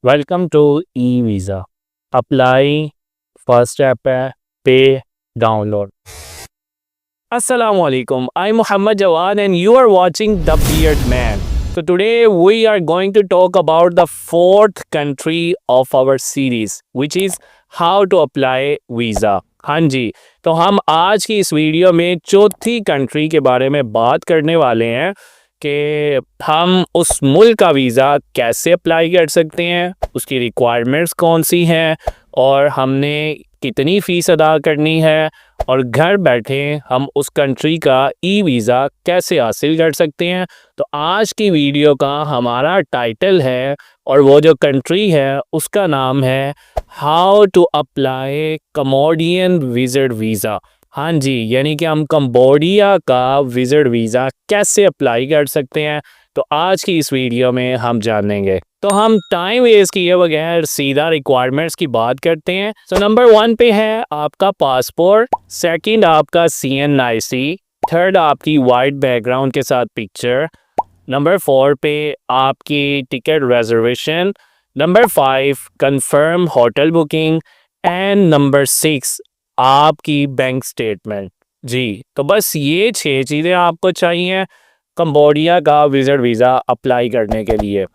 Welcome to e visa. Apply, first step है pay, download. Assalamu alaikum. I'm Muhammad Jawad and you are watching The Beard Man. So today we are going to talk about the fourth country of our series, which is how to apply visa. हाँ जी, तो हम आज की इस video में चौथी country के बारे में बात करने वाले हैं कि हम उस मुल्क का वीज़ा कैसे अप्लाई कर सकते हैं, उसकी रिक्वायरमेंट्स कौन सी हैं और हमने कितनी फ़ीस अदा करनी है और घर बैठे हम उस कंट्री का ई वीज़ा कैसे हासिल कर सकते हैं। तो आज की वीडियो का हमारा टाइटल है और वो जो कंट्री है उसका नाम है how to apply Cambodian visit visa. हाँ जी, यानी कि हम कंबोडिया का विजिट वीज़ा कैसे अप्लाई कर सकते हैं, तो आज की इस वीडियो में हम जानेंगे। तो हम टाइम वेस्ट किए बगैर सीधा रिक्वायरमेंट्स की बात करते हैं। सो नंबर 1 पे है आपका पासपोर्ट, सेकंड आपका CNIC, थर्ड आपकी वाइट बैकग्राउंड के साथ पिक्चर, नंबर 4 पे आपकी ticket reservation, number 5 confirm hotel booking and number 6 आपकी बैंक स्टेटमेंट। जी, तो बस ये 6 चीज़ें आपको चाहिए कंबोडिया का विजिट वीज़ा अप्लाई करने के लिए।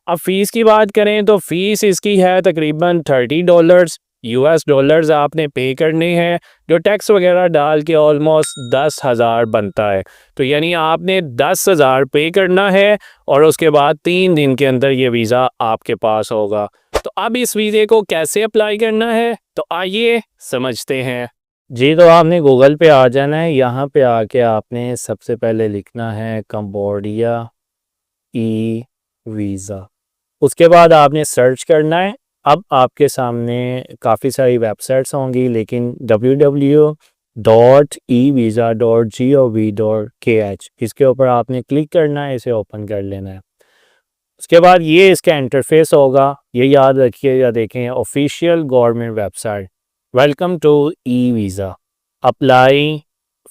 अब फ़ीस की बात करें तो फ़ीस इसकी है तकरीबन $30 US डॉलर्स आपने पे करने हैं, जो टैक्स वगैरह डाल के ऑलमोस्ट 10,000 बनता है। तो यानी आपने 10,000 पे करना है और उसके बाद 3 दिन के अंदर ये वीज़ा आपके पास होगा। तो अब इस वीज़े को कैसे अप्लाई करना है, तो आइए समझते हैं। जी, तो आपने गूगल पे आ जाना है। यहाँ पे आके आपने सबसे पहले लिखना है कंबोडिया ई वीज़ा। उसके बाद आपने सर्च करना है। अब आपके सामने काफ़ी सारी वेबसाइट्स होंगी, लेकिन www.evisa.gov.kh इसके ऊपर आपने क्लिक करना है, इसे ओपन कर लेना है। उसके बाद ये इसका इंटरफेस होगा, ये याद रखिएगा। देखें, official government website, welcome to e visa, apply,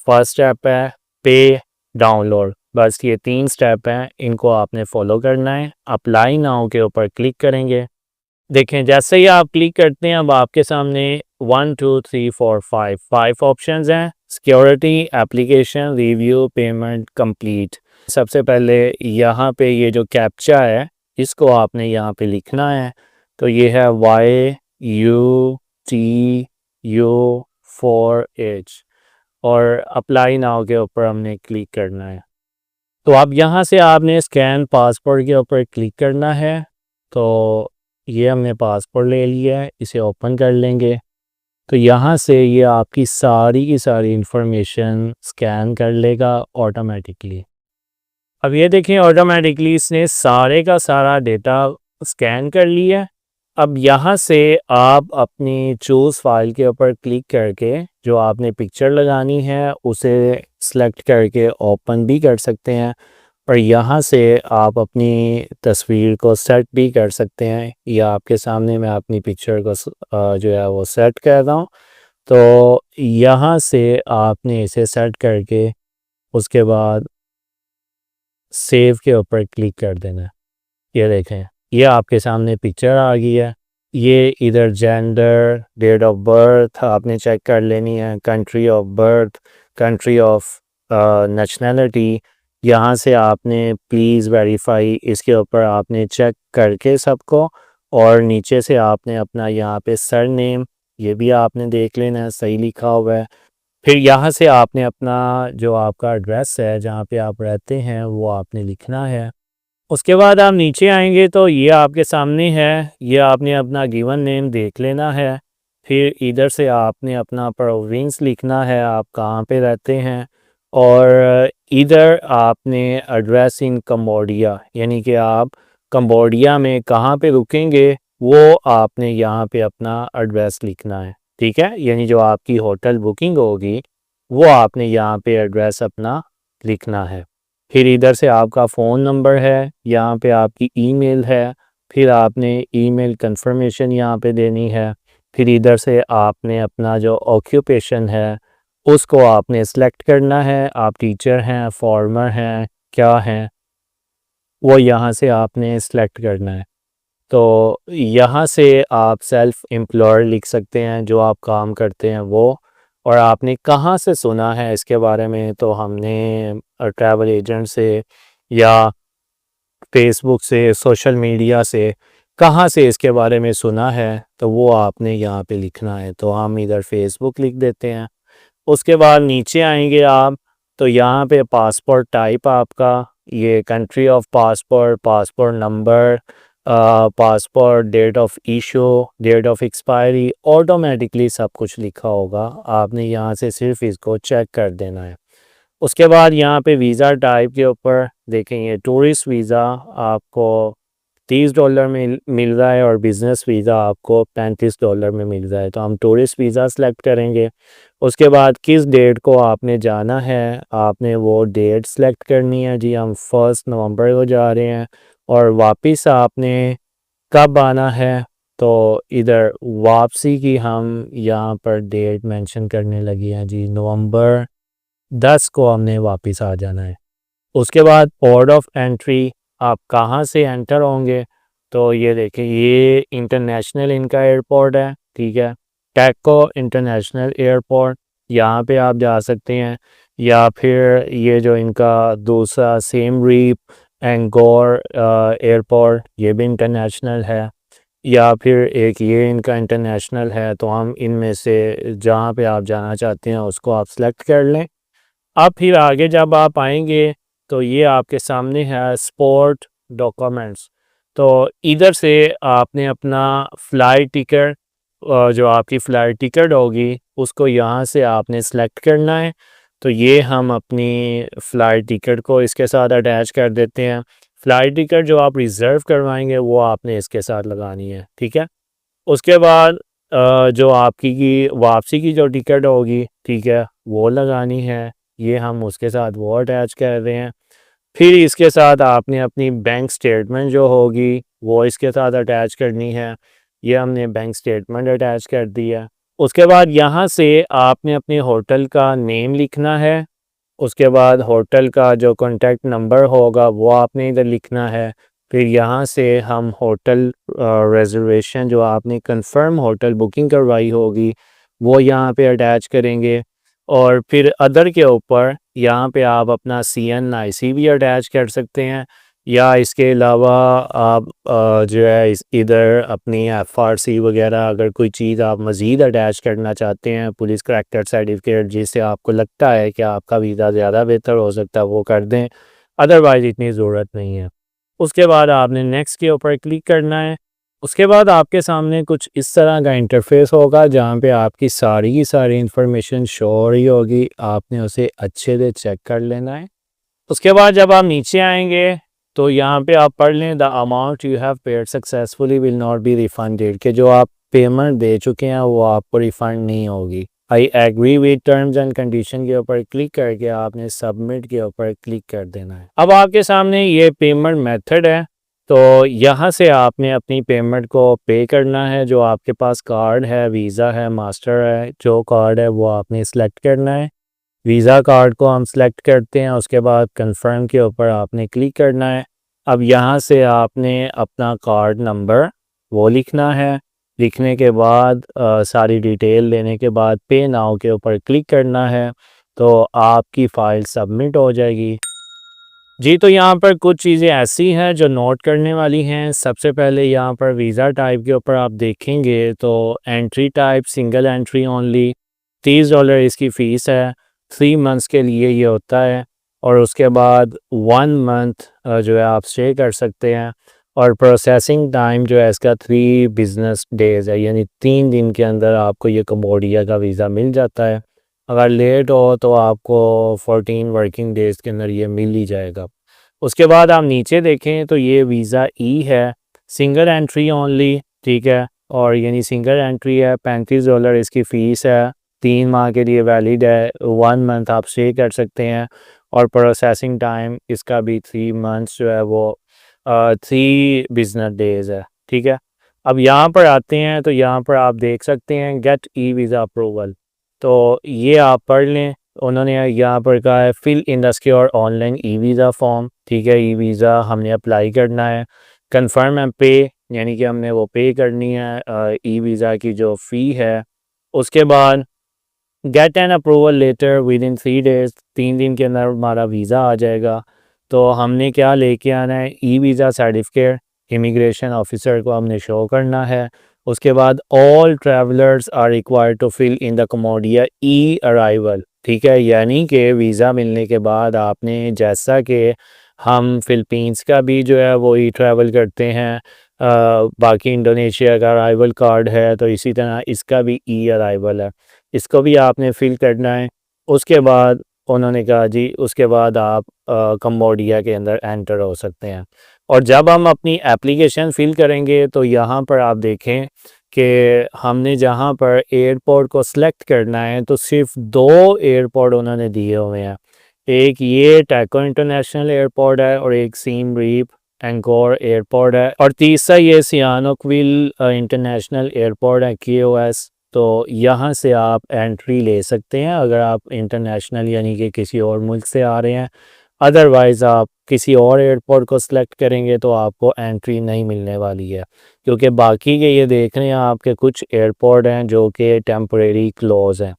first step है पे, डाउनलोड। बस ये 3 स्टेप हैं, इनको आपने फॉलो करना है। अप्लाई नाउ के ऊपर क्लिक करेंगे। देखें, जैसे ही आप क्लिक करते हैं अब आपके सामने 1 2 3 4 5 ऑप्शंस हैं। Security, application, review, payment, complete. सबसे पहले यहाँ पे ये जो कैप्चा है इसको आपने यहाँ पे लिखना है। तो ये है YUTU4H और अप्लाई नाउ के ऊपर हमने क्लिक करना है। तो अब यहाँ से आपने स्कैन पासपोर्ट के ऊपर क्लिक करना है। तो ये हमने पासपोर्ट ले लिया है, इसे ओपन कर लेंगे। तो यहाँ से ये आपकी सारी की सारी इंफॉर्मेशन स्कैन कर लेगा ऑटोमेटिकली। अब ये देखें, ऑटोमेटिकली इसने सारे का सारा डेटा स्कैन कर लिया है। अब यहाँ से आप अपनी चूज़ फाइल के ऊपर क्लिक करके जो आपने पिक्चर लगानी है उसे सेलेक्ट करके ओपन भी कर सकते हैं, और यहाँ से आप अपनी तस्वीर को सेट भी कर सकते हैं। या आपके सामने मैं अपनी पिक्चर को जो है वो सेट कर रहा हूँ। तो यहाँ से आपने इसे सेट करके उसके बाद सेव के ऊपर क्लिक कर देना है। ये देखें, ये आपके सामने पिक्चर आ गई है। ये इधर जेंडर, डेट ऑफ बर्थ आपने चेक कर लेनी है, country of birth, country of nationality. यहाँ से आपने प्लीज़ वेरीफाई, इसके ऊपर आपने चेक करके सबको, और नीचे से आपने अपना यहाँ पे सर नेम, ये भी आपने देख लेना है सही लिखा हुआ है। फिर यहाँ से आपने अपना जो आपका एड्रेस है जहाँ पे आप रहते हैं वो आपने लिखना है। उसके बाद आप नीचे आएंगे तो ये आपके सामने है, ये आपने अपना गिवन नेम देख लेना है। फिर इधर से आपने अपना प्रोविंस लिखना है, आप कहाँ पे रहते हैं, और इधर आपने एड्रेस इन कंबोडिया, यानी कि आप कंबोडिया में कहाँ पे रुकेंगे वो आपने यहाँ पे अपना एड्रेस लिखना है। ठीक है, यानी जो आपकी होटल बुकिंग होगी वो आपने यहाँ पे एड्रेस अपना लिखना है। फिर इधर से आपका फ़ोन नंबर है, यहाँ पे आपकी ईमेल है, फिर आपने ईमेल कंफर्मेशन यहाँ पे देनी है। फिर इधर से आपने अपना जो ऑक्यूपेशन है उसको आपने सेलेक्ट करना है, आप टीचर हैं, फार्मर हैं, क्या हैं, वो यहाँ से आपने सेलेक्ट करना है। तो यहाँ से आप सेल्फ एम्प्लॉयड लिख सकते हैं, जो आप काम करते हैं वो। और आपने कहाँ से सुना है इसके बारे में, तो हमने ट्रैवल एजेंट से या फेसबुक से, सोशल मीडिया से, कहाँ से इसके बारे में सुना है, तो वो आपने यहाँ पे लिखना है। तो हम इधर फेसबुक लिख देते हैं। उसके बाद नीचे आएंगे आप, तो यहाँ पे पासपोर्ट टाइप आपका, ये country of passport, passport number, passport, date of issue, date of expiry, automatically सब कुछ लिखा होगा। आपने यहाँ से सिर्फ इसको चेक कर देना है। उसके बाद यहाँ पे वीज़ा टाइप के ऊपर देखें, ये टूरिस्ट वीज़ा आपको $30 में मिल रहा है और बिज़नेस वीज़ा आपको $35 में मिल रहा है। तो हम टूरिस्ट वीज़ा सेलेक्ट करेंगे। उसके बाद किस डेट को आपने जाना है, आपने वो डेट सेलेक्ट करनी है। जी हम 1 नवंबर को जा रहे हैं। और वापस आपने कब आना है, तो इधर वापसी की हम यहाँ पर डेट मेंशन करने लगी हैं। जी नवंबर 10 को हमने वापस आ जाना है। उसके बाद पोर्ट ऑफ एंट्री, आप कहाँ से एंटर होंगे, तो ये देखिए ये इंटरनेशनल इनका एयरपोर्ट है, ठीक है, टैको इंटरनेशनल एयरपोर्ट, यहाँ पे आप जा सकते हैं। या फिर ये जो इनका दूसरा सेम रीप एंगोर एयरपोर्ट, ये भी इंटरनेशनल है। या फिर एक ये इनका इंटरनेशनल है। तो हम इनमें से जहाँ पे आप जाना चाहते हैं उसको आप सेलेक्ट कर लें। अब फिर आगे जब आप आएंगे तो ये आपके सामने है स्पोर्ट डॉक्यूमेंट्स। तो इधर से आपने अपना फ़्लाइट टिकट, जो आपकी फ़्लाइट टिकट होगी उसको यहाँ से आपने सेलेक्ट करना है। तो ये हम अपनी फ़्लाइट टिकट को इसके साथ अटैच कर देते हैं। फ़्लाइट टिकट जो आप रिज़र्व करवाएंगे वो आपने इसके साथ लगानी है, ठीक है। उसके बाद जो आपकी की वापसी की जो टिकट होगी, ठीक है, वो लगानी है। ये हम उसके साथ वो अटैच कर रहे हैं। फिर इसके साथ आपने अपनी बैंक स्टेटमेंट जो होगी वो इसके साथ अटैच करनी है। ये हमने बैंक स्टेटमेंट अटैच कर दी है। उसके बाद यहाँ से आपने अपने होटल का नेम लिखना है। उसके बाद होटल का जो कॉन्टैक्ट नंबर होगा वो आपने इधर लिखना है। फिर यहाँ से हम होटल रिजर्वेशन, जो आपने कंफर्म होटल बुकिंग करवाई होगी, वो यहाँ पे अटैच करेंगे। और फिर अदर के ऊपर यहाँ पे आप अपना CNIC भी अटैच कर सकते हैं। या इसके अलावा आप जो है इधर अपनी FRC वगैरह, अगर कोई चीज़ आप मज़ीद अटैच करना चाहते हैं, पुलिस करैक्टर सर्टिफिकेट, जिससे आपको लगता है कि आपका वीज़ा ज़्यादा बेहतर हो सकता है, वो कर दें। अदरवाइज़ इतनी ज़रूरत नहीं है। उसके बाद आपने नेक्स्ट के ऊपर क्लिक करना है। उसके बाद आपके सामने कुछ इस तरह का इंटरफेस होगा जहाँ पे आपकी सारी की सारी इंफॉर्मेशन शो हो रही होगी। आपने उसे अच्छे से चेक कर लेना है। उसके बाद जब आप नीचे आएंगे तो यहाँ पे आप पढ़ लें, the amount you have paid successfully will not be refunded, कि जो आप पेमेंट दे चुके हैं वो आपको रिफ़ंड नहीं होगी। I agree with terms and condition के ऊपर क्लिक करके आपने सबमिट के ऊपर क्लिक कर देना है। अब आपके सामने ये पेमेंट मेथड है। तो यहाँ से आपने अपनी पेमेंट को पे करना है। जो आपके पास कार्ड है, वीज़ा है, मास्टर है, जो कार्ड है वो आपने सेलेक्ट करना है। वीज़ा कार्ड को हम सेलेक्ट करते हैं। उसके बाद कंफर्म के ऊपर आपने क्लिक करना है। अब यहाँ से आपने अपना कार्ड नंबर वो लिखना है। लिखने के बाद सारी डिटेल देने के बाद पे नाउ के ऊपर क्लिक करना है। तो आपकी फ़ाइल सबमिट हो जाएगी। जी, तो यहाँ पर कुछ चीज़ें ऐसी हैं जो नोट करने वाली हैं। सबसे पहले यहाँ पर वीज़ा टाइप के ऊपर आप देखेंगे तो entry type single entry only, $30 इसकी फ़ीस है। 3 मंथ्स के लिए ये होता है। और उसके बाद 1 मंथ जो है आप स्टे कर सकते हैं। और प्रोसेसिंग टाइम जो है इसका 3 बिज़नेस डेज़ है, यानी 3 दिन के अंदर आपको ये कंबोडिया का वीज़ा मिल जाता है। अगर लेट हो तो आपको 14 वर्किंग डेज़ के अंदर ये मिल ही जाएगा। उसके बाद आप नीचे देखें तो ये वीज़ा ई है, सिंगल एंट्री ओनली, ठीक है। और यानी सिंगल एंट्री है, $35 इसकी फ़ीस है, 3 माह के लिए वैलिड है, 1 मंथ आप स्टे कर सकते हैं। और प्रोसेसिंग टाइम इसका भी 3 मंथ्स जो है वो 3 बिजनेस डेज़ है, ठीक है। अब यहाँ पर आते हैं तो यहाँ पर आप देख सकते हैं गेट ई वीज़ा अप्रूवल। तो ये आप पढ़ लें। उन्होंने यहाँ पर कहा है fill in the secure online e visa form, ठीक है। ई वीज़ा हमने अप्लाई करना है। कंफर्म एंड पे, यानी कि हमने वो पे करनी है ई वीज़ा की जो फ़ी है। उसके बाद get an approval letter within 3 days, 3 दिन के अंदर हमारा वीज़ा आ जाएगा। तो हमने क्या लेके आना है, e visa certificate immigration officer को हमने शो करना है। उसके बाद all travellers are required to fill in the Cambodia e arrival, ठीक है, यानी कि वीज़ा मिलने के बाद आपने, जैसा कि हम फ़िलीपींस का भी जो है वो ई ट्रैवल करते हैं, बाकी इंडोनेशिया का अराइवल कार्ड है, तो इसी तरह इसका भी ई अराइवल है, इसको भी आपने फ़िल करना है। उसके बाद उन्होंने कहा जी उसके बाद आप कंबोडिया के अंदर एंटर हो सकते हैं। और जब हम अपनी एप्लीकेशन फ़िल करेंगे तो यहाँ पर आप देखें कि हमने जहाँ पर एयरपोर्ट को सिलेक्ट करना है तो सिर्फ 2 एयरपोर्ट उन्होंने दिए हुए हैं। एक ये टैको इंटरनेशनल एयरपोर्ट है और एक सीम रीप एंकोर एयरपोर्ट है, और तीसरा ये सियानोक्विल इंटरनेशनल एयरपोर्ट है KOS। तो यहाँ से आप एंट्री ले सकते हैं अगर आप इंटरनेशनल यानी कि किसी और मुल्क से आ रहे हैं। अदरवाइज़ आप किसी और एयरपोर्ट को सिलेक्ट करेंगे तो आपको एंट्री नहीं मिलने वाली है, क्योंकि बाकी के ये देख रहे हैं आपके कुछ एयरपोर्ट हैं जो कि टेम्परेरी क्लोज़ हैं।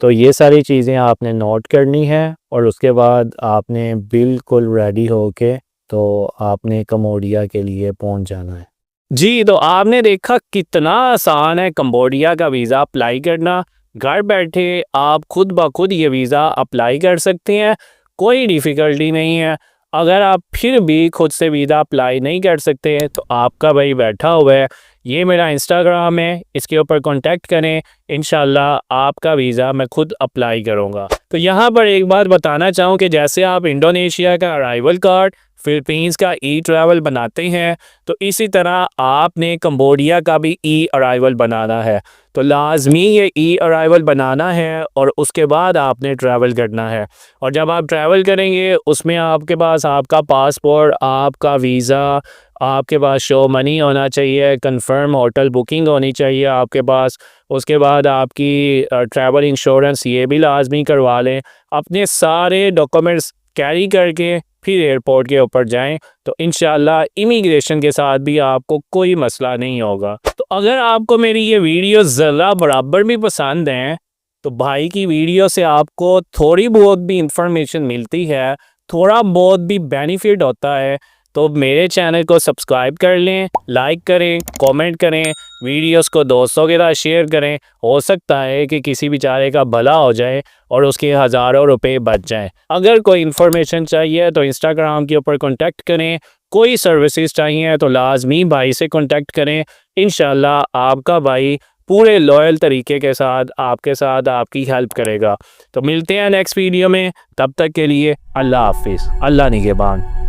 तो ये सारी चीज़ें आपने नोट करनी है और उसके बाद आपने बिल्कुल रेडी होके तो आपने कम्बोडिया के लिए पहुंच जाना है। जी, तो आपने देखा कितना आसान है कंबोडिया का वीज़ा अप्लाई करना। घर बैठे आप खुद ब खुद ये वीज़ा अप्लाई कर सकते हैं, कोई डिफ़िकल्टी नहीं है। अगर आप फिर भी खुद से वीज़ा अप्लाई नहीं कर सकते हैं तो आपका भाई बैठा हुआ है, ये मेरा इंस्टाग्राम है, इसके ऊपर कॉन्टैक्ट करें, इंशाल्लाह आपका वीज़ा मैं खुद अप्लाई करूँगा। तो यहाँ पर एक बात बताना चाहूँ कि जैसे आप इंडोनेशिया का अराइवल कार्ड, फ़िलीपींस का ई ट्रैवल बनाते हैं, तो इसी तरह आपने कंबोडिया का भी ई अराइवल बनाना है। तो लाजमी ये ई अराइवल बनाना है और उसके बाद आपने ट्रैवल करना है। और जब आप ट्रैवल करेंगे उसमें आपके पास आपका पासपोर्ट, आपका वीज़ा, आपके पास शो मनी होना चाहिए, कंफर्म होटल बुकिंग होनी चाहिए आपके पास। उसके बाद आपकी ट्रैवल इंश्योरेंस ये भी लाजमी करवा लें। अपने सारे डॉक्यूमेंट्स कैरी करके फिर एयरपोर्ट के ऊपर जाएं, तो इंशाल्लाह इमिग्रेशन के साथ भी आपको कोई मसला नहीं होगा। तो अगर आपको मेरी ये वीडियो ज़रा बराबर भी पसंद हैं तो भाई की वीडियो से आपको थोड़ी बहुत भी इंफॉर्मेशन मिलती है, थोड़ा बहुत भी बेनिफिट होता है, तो मेरे चैनल को सब्सक्राइब कर लें, लाइक करें, कमेंट करें, वीडियोस को दोस्तों के साथ शेयर करें। हो सकता है कि किसी बेचारे का भला हो जाए और उसके हज़ारों रुपए बच जाएं। अगर कोई इन्फॉर्मेशन चाहिए तो इंस्टाग्राम के ऊपर कॉन्टैक्ट करें, कोई सर्विसेज चाहिए तो लाजमी भाई से कॉन्टैक्ट करें। इंशाल्लाह आपका भाई पूरे लॉयल तरीके के साथ आपकी हेल्प करेगा। तो मिलते हैं नेक्स्ट वीडियो में, तब तक के लिए अल्लाह हाफिज़, अल्लाह निगहबान।